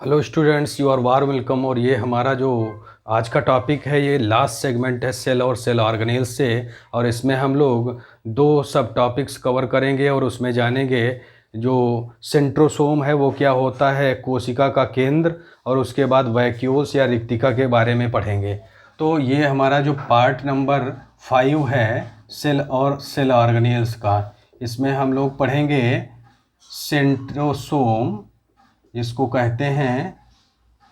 Hello students, you are warm welcome. और ये हमारा जो आज का टॉपिक है ये लास्ट सेगमेंट है सेल और सेल ऑर्गेनेल्स से। और इसमें हम लोग दो सब टॉपिक्स कवर करेंगे और उसमें जानेंगे जो सेंट्रोसोम है वो क्या होता है, कोशिका का केंद्र, और उसके बाद वैक्यूल्स या रिक्तिका के बारे में पढ़ेंगे। तो ये हमारा जो पार्ट नंबर 5 है सेल और सेल ऑर्गेनेल्स का, इसमें हम लोग पढ़ेंगे सेंट्रोसोम, जिसको कहते हैं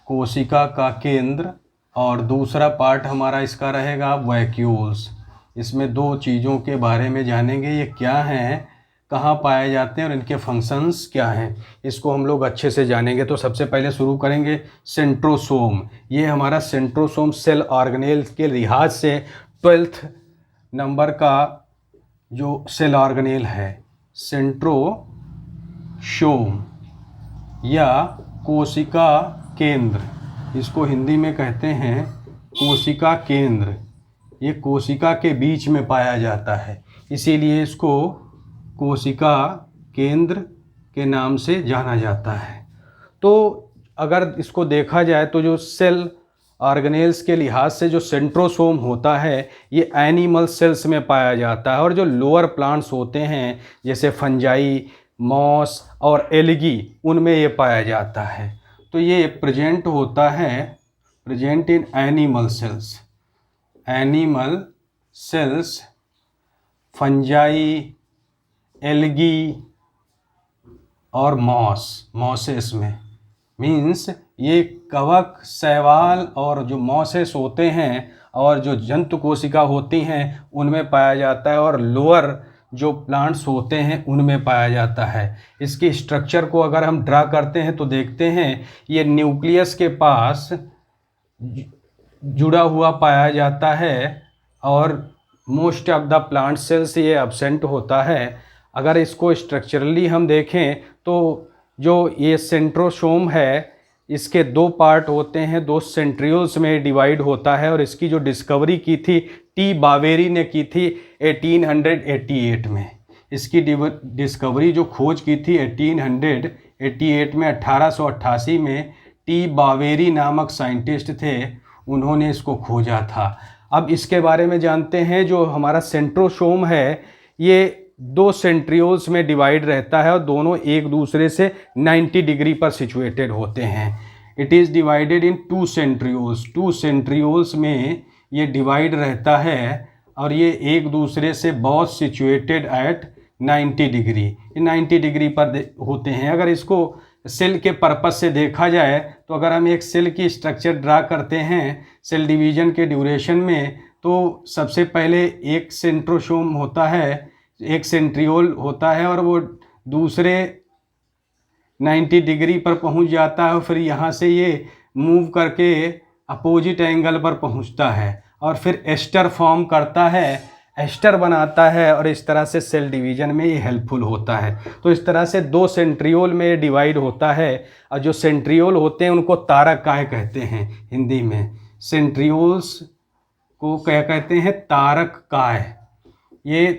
कोशिका का केंद्र, और दूसरा पार्ट हमारा इसका रहेगा वैक्यूल्स। इसमें दो चीज़ों के बारे में जानेंगे, ये क्या हैं, कहाँ पाए जाते हैं और इनके फंक्शंस क्या हैं, इसको हम लोग अच्छे से जानेंगे। तो सबसे पहले शुरू करेंगे सेंट्रोसोम। ये हमारा सेंट्रोसोम सेल ऑर्गेनेल के लिहाज से 12th नंबर का जो सेल ऑर्गेनेल है, सेंट्रोसोम या कोशिका केंद्र, इसको हिंदी में कहते हैं कोशिका केंद्र। ये कोशिका के बीच में पाया जाता है, इसीलिए इसको कोशिका केंद्र के नाम से जाना जाता है। तो अगर इसको देखा जाए तो जो सेल ऑर्गेनेल्स के लिहाज से जो सेंट्रोसोम होता है ये एनिमल सेल्स में पाया जाता है, और जो लोअर प्लांट्स होते हैं जैसे फंजाई, मॉस और एल्गी, उनमें ये पाया जाता है। तो ये प्रेजेंट होता है, present in animal cells, animal cells, fungi, algae और मॉसेस में। मीन्स ये कवक, शैवाल और जो मॉसेस होते हैं और जो जंतु कोशिका होती हैं उनमें पाया जाता है, और लोअर जो प्लांट्स होते हैं उनमें पाया जाता है। इसके स्ट्रक्चर को अगर हम ड्रा करते हैं तो देखते हैं ये न्यूक्लियस के पास जुड़ा हुआ पाया जाता है, और most of the plant cells ये एब्सेंट होता है। अगर इसको स्ट्रक्चरली हम देखें तो जो ये सेंट्रोसोम है इसके दो पार्ट होते हैं, दो सेंट्रियोल्स में डिवाइड होता है, और इसकी जो डिस्कवरी की थी टी बावेरी ने की थी 1888 में। इसकी डिस्कवरी जो खोज की थी 1888 में, 1888 में टी बावेरी नामक साइंटिस्ट थे, उन्होंने इसको खोजा था। अब इसके बारे में जानते हैं। जो हमारा सेंट्रोसोम है ये दो सेंट्रियोल्स में डिवाइड रहता है और दोनों एक दूसरे से 90 डिग्री पर सिचुएटेड होते हैं। It is divided in two centrioles, two centrioles में ये डिवाइड रहता है, और ये एक दूसरे से बहुत सिचुएटेड एट 90 डिग्री, ये 90 डिग्री पर होते हैं। अगर इसको सेल के पर्पस से देखा जाए तो अगर हम एक सेल की स्ट्रक्चर ड्रा करते हैं सेल डिवीजन के ड्यूरेशन में, तो सबसे पहले एक सेंट्रोसोम होता है, एक सेंट्रियोल होता है, और वो दूसरे 90 डिग्री पर पहुंच जाता है, और फिर यहाँ से ये मूव करके अपोजिट एंगल पर पहुंचता है और फिर एस्टर फॉर्म करता है, एस्टर बनाता है, और इस तरह से सेल डिवीजन में ये हेल्पफुल होता है। तो इस तरह से दो सेंट्रियोल में डिवाइड होता है, और जो सेंट्रियोल होते हैं उनको तारक काय कहते हैं हिंदी में। सेंट्रियोल्स को क्या कहते हैं? तारक काय। ये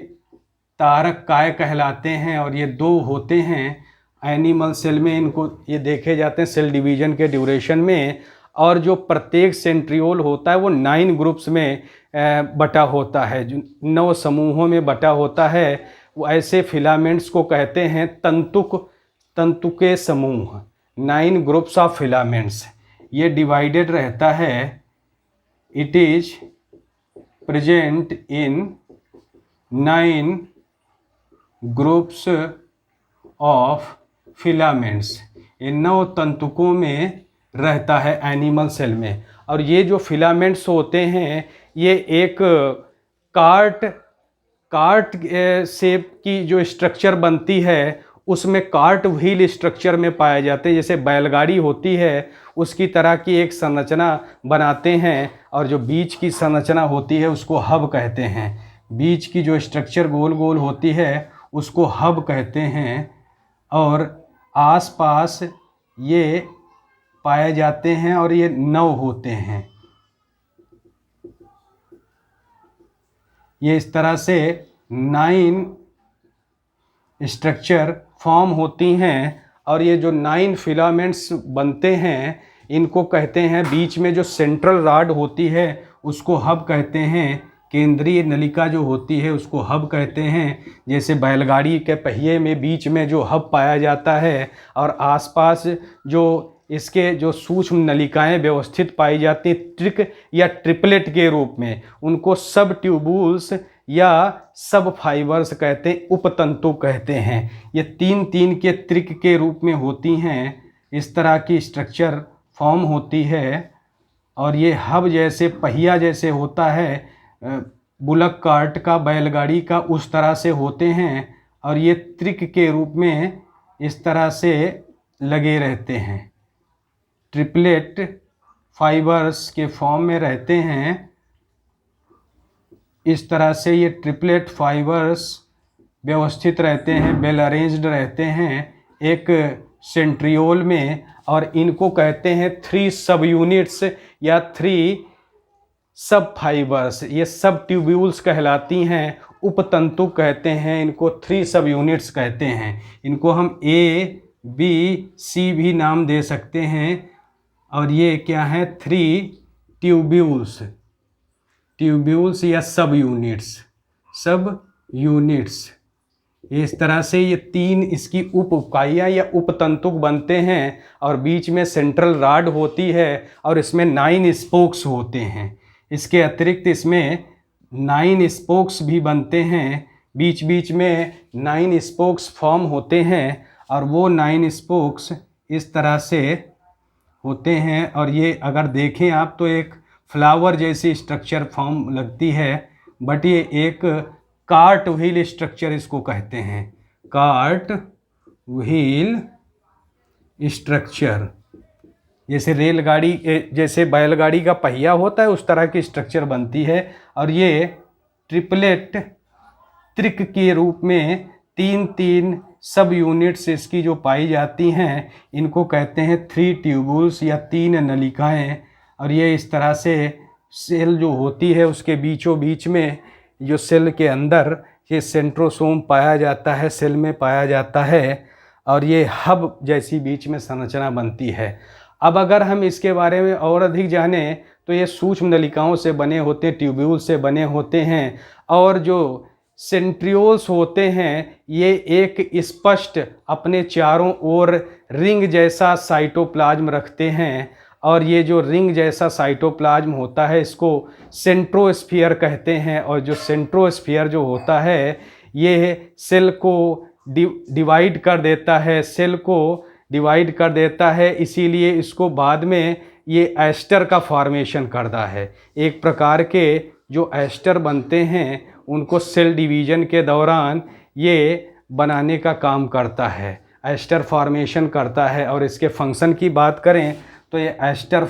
तारक काय कहलाते हैं, और ये दो होते हैं एनिमल सेल में, इनको ये देखे जाते हैं सेल डिवीजन के ड्यूरेशन में। और जो प्रत्येक सेंट्रियोल होता है वो 9 ग्रुप्स में बटा होता है, जो 9 समूहों में बटा होता है। वो ऐसे फिलामेंट्स को कहते हैं तंतु के समूह, 9 ग्रुप्स ऑफ फिलामेंट्स। ये डिवाइडेड रहता है, it is present in 9 groups of filaments. इन 9 तंतुकों में रहता है एनिमल सेल में। और ये जो फिलामेंट्स होते हैं ये एक कार्ट शेप की जो स्ट्रक्चर बनती है उसमें कार्ट व्हील स्ट्रक्चर में पाए जाते हैं। जैसे बैलगाड़ी होती है उसकी तरह की एक संरचना बनाते हैं, और जो बीच की संरचना होती है उसको हब कहते हैं। बीच की जो स्ट्रक्चर गोल गोल होती है उसको हब कहते हैं, और आसपास ये पाए जाते हैं, और ये 9 होते हैं। ये इस तरह से 9 स्ट्रक्चर फॉर्म होती हैं, और ये जो 9 फिलामेंट्स बनते हैं इनको कहते हैं, बीच में जो सेंट्रल रॉड होती है उसको हब कहते हैं, केंद्रीय नलिका जो होती है उसको हब कहते हैं। जैसे बैलगाड़ी के पहिए में बीच में जो हब पाया जाता है और आसपास जो इसके जो सूक्ष्म नलिकाएं व्यवस्थित पाई जाती हैं ट्रिक या ट्रिपलेट के रूप में, उनको सब ट्यूबुल्स या सब फाइबर्स कहते हैं, उपतंतु कहते हैं। ये 3-3 के त्रिक के रूप में होती हैं, इस तरह की स्ट्रक्चर फॉर्म होती है। और ये हब जैसे पहिया जैसे होता है बुलक कार्ट का, बैलगाड़ी का, उस तरह से होते हैं और ये त्रिक के रूप में इस तरह से लगे रहते हैं, ट्रिपलेट फाइबर्स के फॉर्म में रहते हैं। इस तरह से ये ट्रिपलेट फाइबर्स व्यवस्थित रहते हैं, वेल अरेंज्ड रहते हैं एक सेंट्रियोल में, और इनको कहते हैं 3 सब यूनिट्स या 3 सब फाइबर्स। ये सब ट्यूब्यूल्स कहलाती हैं, उपतंतु कहते हैं इनको, 3 सब यूनिट्स कहते हैं। इनको हम ए बी सी भी नाम दे सकते हैं। और ये क्या है, 3 ट्यूब्यूल्स, ट्यूब्यूल्स या सब यूनिट्स। इस तरह से ये 3 इसकी उप इकाइयाँ या उपतंतुक बनते हैं और बीच में सेंट्रल रॉड होती है और इसमें 9 स्पोक्स होते हैं। इसके अतिरिक्त इसमें 9 स्पोक्स भी बनते हैं, बीच बीच में 9 स्पोक्स फॉर्म होते हैं और वो 9 स्पोक्स इस तरह से होते हैं। और ये अगर देखें आप तो एक फ्लावर जैसी स्ट्रक्चर फॉर्म लगती है, बट ये एक कार्ट व्हील स्ट्रक्चर इसको कहते हैं, कार्ट व्हील स्ट्रक्चर। जैसे रेलगाड़ी, जैसे बैलगाड़ी का पहिया होता है उस तरह की स्ट्रक्चर बनती है। और ये ट्रिपलेट त्रिक के रूप में 3-3 सब यूनिट्स इसकी जो पाई जाती हैं इनको कहते हैं 3 ट्यूबुल्स या 3 नलिकाएं। और ये इस तरह से सेल जो होती है उसके बीचों बीच में, जो सेल के अंदर ये सेंट्रोसोम पाया जाता है, सेल में पाया जाता है, और ये हब जैसी बीच में संरचना बनती है। अब अगर हम इसके बारे में और अधिक जानें तो ये सूक्ष्म नलिकाओं से बने होते हैं, ट्यूब्यूल से बने होते हैं। और जो सेंट्रियोल्स होते हैं ये एक स्पष्ट अपने चारों ओर रिंग जैसा साइटोप्लाज्म रखते हैं। और ये जो रिंग जैसा साइटोप्लाज्म होता है इसको सेंट्रोस्फीयर कहते हैं। और जो सेंट्रोस्फीयर जो होता है ये सेल को डिवाइड कर देता है, सेल को डिवाइड कर देता है, इसीलिए इसको बाद में ये एस्टर का फॉर्मेशन करता है। एक प्रकार के जो एस्टर बनते हैं उनको सेल डिवीज़न के दौरान ये बनाने का काम करता है, एस्टर फॉर्मेशन करता है। और इसके फंक्शन की बात करें तो ये एस्टर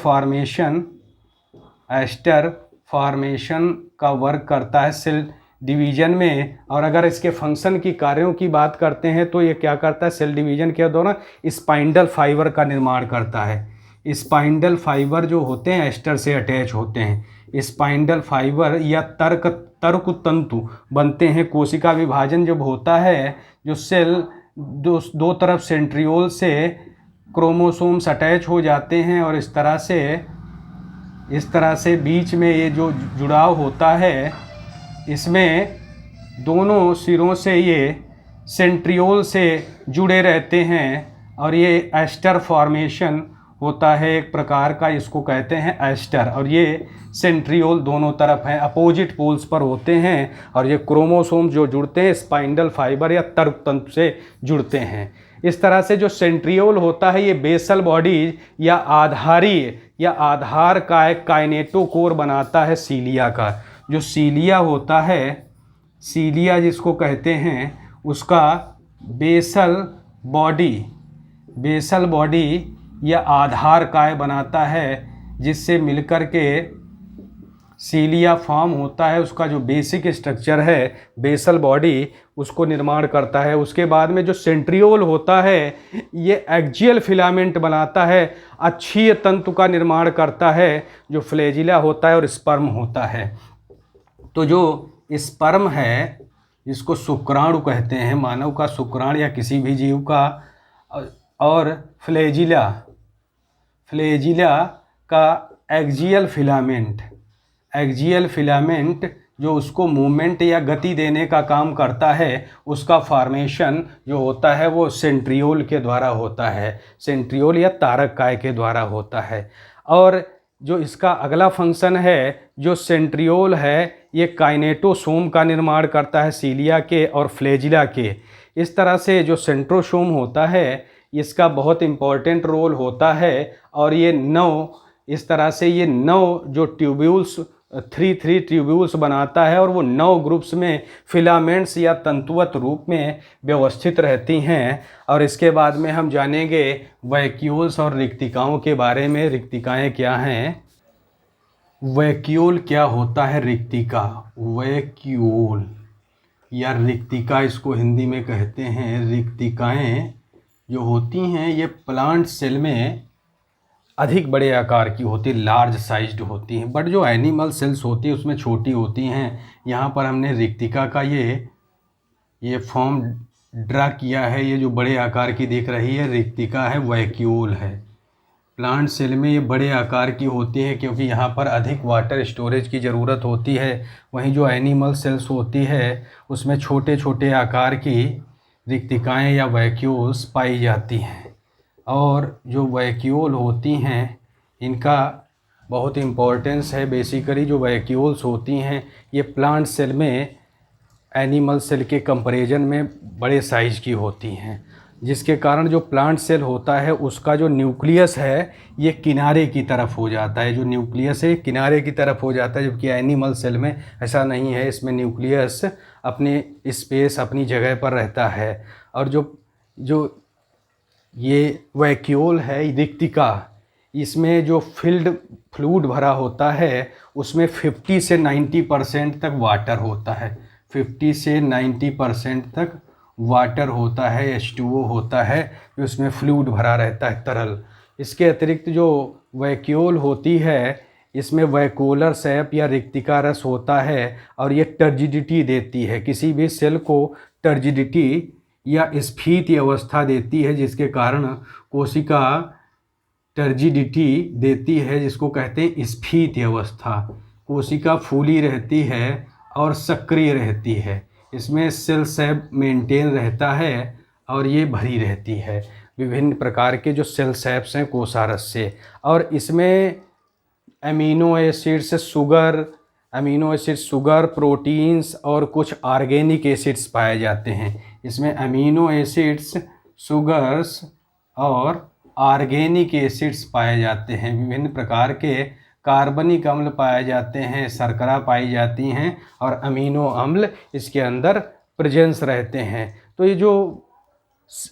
फॉर्मेशन का वर्क करता है सेल डिवीज़न में। और अगर इसके फंक्शन की कार्यों की बात करते हैं तो ये क्या करता है, सेल डिवीज़न के दौरान स्पाइंडल फाइबर का निर्माण करता है। स्पाइंडल फाइबर जो होते हैं एस्टर से अटैच होते हैं। स्पाइंडल फाइबर या तर्क तंतु बनते हैं। कोशिका विभाजन जब होता है, जो सेल दो तरफ सेंट्रियोल से क्रोमोसोम्स अटैच हो जाते हैं और इस तरह से बीच में ये जो जुड़ाव होता है, इसमें दोनों सिरों से ये सेंट्रियोल से जुड़े रहते हैं और ये एस्टर फॉर्मेशन होता है एक प्रकार का, इसको कहते हैं एस्टर। और ये सेंट्रियोल दोनों तरफ हैं, अपोजिट पोल्स पर होते हैं। और ये क्रोमोसोम जो जुड़ते हैं स्पाइंडल फाइबर या तर्क तंतु से जुड़ते हैं। इस तरह से जो सेंट्रियोल होता है ये बेसल बॉडी या आधारी या आधार का एक काइनेटोकोर बनाता है सीलिया का। जो सीलिया होता है, सीलिया जिसको कहते हैं, उसका बेसल बॉडी या आधार काय बनाता है, जिससे मिलकर के सीलिया फॉर्म होता है। उसका जो बेसिक स्ट्रक्चर है बेसल बॉडी उसको निर्माण करता है। उसके बाद में जो सेंट्रियोल होता है ये एक्जियल फिलामेंट बनाता है, अक्षीय तंतु का निर्माण करता है, जो फ्लैजिला होता है और स्पर्म होता है। तो जो स्पर्म है जिसको शुक्राणु कहते हैं, मानव का शुक्राणु या किसी भी जीव का, और फ्लैजिला, फ्लैजिला का एक्सियल फिलामेंट, एक्सियल फिलामेंट जो उसको मूवमेंट या गति देने का काम करता है, उसका फॉर्मेशन जो होता है वो सेंट्रियोल के द्वारा होता है, सेंट्रियोल या तारक काय के द्वारा होता है। और जो इसका अगला फंक्शन है, जो सेंट्रियोल है, ये काइनेटोसोम का निर्माण करता है सीलिया के और फ्लैजिला के। इस तरह से जो सेंट्रोसोम होता है इसका बहुत इम्पॉर्टेंट रोल होता है, और ये 9 इस तरह से ये 9 जो ट्यूब्यूल्स 3 ट्यूब्यूल्स बनाता है, और वो 9 ग्रुप्स में फिलामेंट्स या तंतुवत रूप में व्यवस्थित रहती हैं। और इसके बाद में हम जानेंगे वैक्यूल्स और रिक्तिकाओं के बारे में। रिक्तिकाएं क्या हैं, वैक्यूल क्या होता है, रिक्तिका, वैक्यूल या रिक्तिका इसको हिंदी में कहते हैं। रिक्तिकाएं जो होती हैं ये प्लांट सेल में अधिक बड़े आकार की होती, लार्ज साइज्ड होती हैं, बट जो एनिमल सेल्स होती है उसमें छोटी होती हैं। यहाँ पर हमने रिक्तिका का ये फॉर्म ड्रा किया है। ये जो बड़े आकार की दिख रही है रिक्तिका है, वैक्यूल है। प्लांट सेल में ये बड़े आकार की होती है क्योंकि यहाँ पर अधिक वाटर स्टोरेज की ज़रूरत होती है। वहीं जो एनिमल सेल्स होती है उसमें छोटे छोटे आकार की रिक्तिकाएँ या वैक्यूल्स पाई जाती हैं। और जो वैक्यूल होती हैं इनका बहुत इम्पोर्टेंस है। बेसिकली जो वैक्यूल्स होती हैं ये प्लांट सेल में एनिमल सेल के कंपैरिजन में बड़े साइज़ की होती हैं, जिसके कारण जो प्लांट सेल होता है उसका जो न्यूक्लियस है ये किनारे की तरफ हो जाता है। जो न्यूक्लियस है किनारे की तरफ हो जाता है, जबकि एनिमल सेल में ऐसा नहीं है। इसमें न्यूक्लियस अपने स्पेस अपनी जगह पर रहता है। और जो ये वैक्यूल है रिक्तिका, इसमें जो फिल्ड फ्लूइड भरा होता है उसमें 50 से 90% तक वाटर होता है। 50 से 90% तक वाटर होता है, H2O होता है, जो उसमें फ्लूइड भरा रहता है, तरल। इसके अतिरिक्त जो वैक्यूल होती है इसमें वैक्यूलर सैप या रिक्तिका रस होता है, और ये टर्जिडिटी देती है, किसी भी सेल को टर्जिडिटी या स्फीति अवस्था देती है, जिसके कारण कोशिका टर्जिडिटी देती है, जिसको कहते हैं स्फीति अवस्था। कोशिका फूली रहती है और सक्रिय रहती है, इसमें सेल सैप मेंटेन रहता है और ये भरी रहती है विभिन्न प्रकार के जो सेल सैप्स हैं कोषारस से। और इसमें अमीनो एसिड्स, शुगर, प्रोटीन्स और कुछ ऑर्गेनिक एसिड्स पाए जाते हैं। इसमें अमीनो एसिड्स, शुगर्स और ऑर्गेनिक एसिड्स पाए जाते हैं। विभिन्न प्रकार के कार्बनिक अम्ल पाए जाते हैं, शर्करा पाई जाती हैं और अमीनो अम्ल इसके अंदर प्रेजेंस रहते हैं। तो ये जो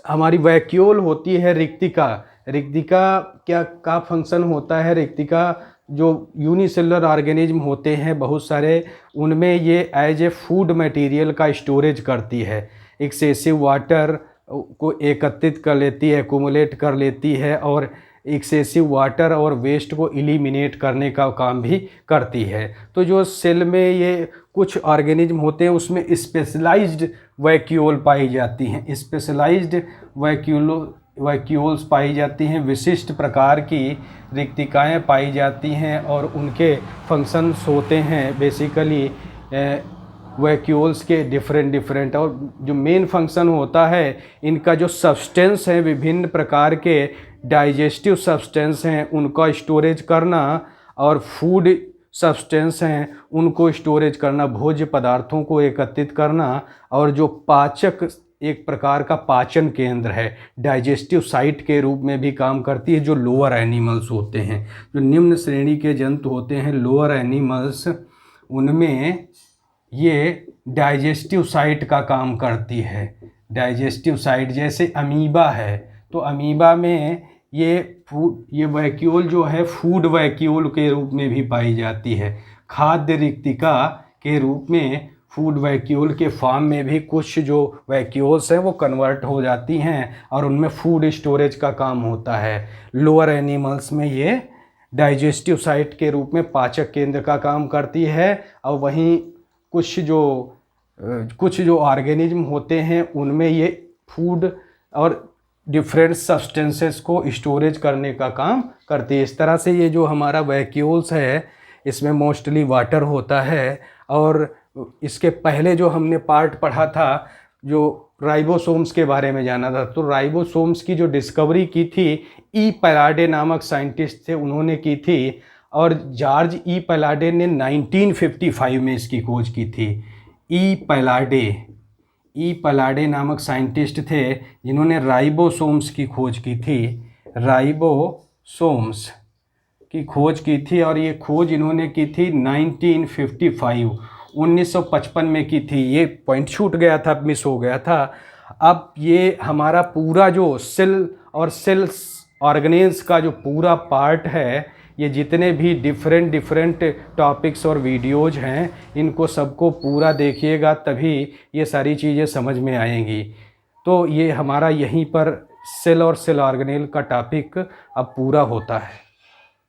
हमारी वैक्यूल होती है रिक्तिका क्या का फंक्शन होता है। रिक्तिका जो यूनिसेलुलर ऑर्गेनिज्म होते हैं बहुत सारे, उनमें ये एज ए फूड मटेरियल का स्टोरेज करती है। एक्सेसिव वाटर को एकत्रित कर लेती है, एक्युमुलेट कर लेती है, और एक्सेसिव वाटर और वेस्ट को एलिमिनेट करने का काम भी करती है। तो जो सेल में ये कुछ ऑर्गेनिज्म होते हैं उसमें स्पेशलाइज्ड वैक्यूल पाई जाती हैं, स्पेशलाइज्ड वैक्यूल्स पाई जाती हैं, विशिष्ट प्रकार की रिक्तिकाएँ पाई जाती हैं, और उनके फंक्शंस होते हैं बेसिकली वैक्यूल्स के डिफरेंट। और जो मेन फंक्शन होता है इनका, जो सब्सटेंस है विभिन्न प्रकार के डाइजेस्टिव सब्सटेंस हैं उनका स्टोरेज करना, और फूड सब्सटेंस हैं उनको स्टोरेज करना, भोज्य पदार्थों को एकत्रित करना, और जो पाचक एक प्रकार का पाचन केंद्र है, डाइजेस्टिव साइट के रूप में भी काम करती है। जो लोअर एनिमल्स होते हैं, जो निम्न श्रेणी के जंतु होते हैं लोअर एनिमल्स, उनमें ये डाइजेस्टिव साइट का काम करती है। डाइजेस्टिव साइट जैसे अमीबा है, तो अमीबा में ये वैक्यूल जो है फूड वैक्यूल के रूप में भी पाई जाती है। खाद्य रिक्तिका के रूप में फूड वैक्यूल के फॉर्म में भी कुछ जो वैक्यूल्स हैं वो कन्वर्ट हो जाती हैं और उनमें फूड स्टोरेज का काम होता है। लोअर एनिमल्स में ये डाइजेस्टिव साइट के रूप में पाचक केंद्र का काम करती है, और वहीं कुछ जो ऑर्गेनिज्म होते हैं उनमें ये फूड और डिफरेंट सब्सटेंसेस को स्टोरेज करने का काम करती है। इस तरह से ये जो हमारा वैक्यूल्स है इसमें मोस्टली वाटर होता है। और इसके पहले जो हमने पार्ट पढ़ा था, जो राइबोसोम्स के बारे में जाना था, तो राइबोसोम्स की जो डिस्कवरी की थी ई पैलाडे नामक साइंटिस्ट थे, उन्होंने की थी। और जॉर्ज ई पैलाडे ने 1955 में इसकी खोज की थी। ई पैलाडे नामक साइंटिस्ट थे जिन्होंने राइबोसोम्स की खोज की थी, राइबोसोम्स की खोज की थी। और ये खोज इन्होंने की थी 1955 में की थी। ये पॉइंट छूट गया था, मिस हो गया था। अब ये हमारा पूरा जो सेल और सेल्स ऑर्गेनेल्स का जो पूरा पार्ट है, ये जितने भी डिफरेंट टॉपिक्स और वीडियोज़ हैं, इनको सबको पूरा देखिएगा, तभी ये सारी चीज़ें समझ में आएंगी। तो ये हमारा यहीं पर सेल और सेल ऑर्गेनेल का टॉपिक अब पूरा होता है।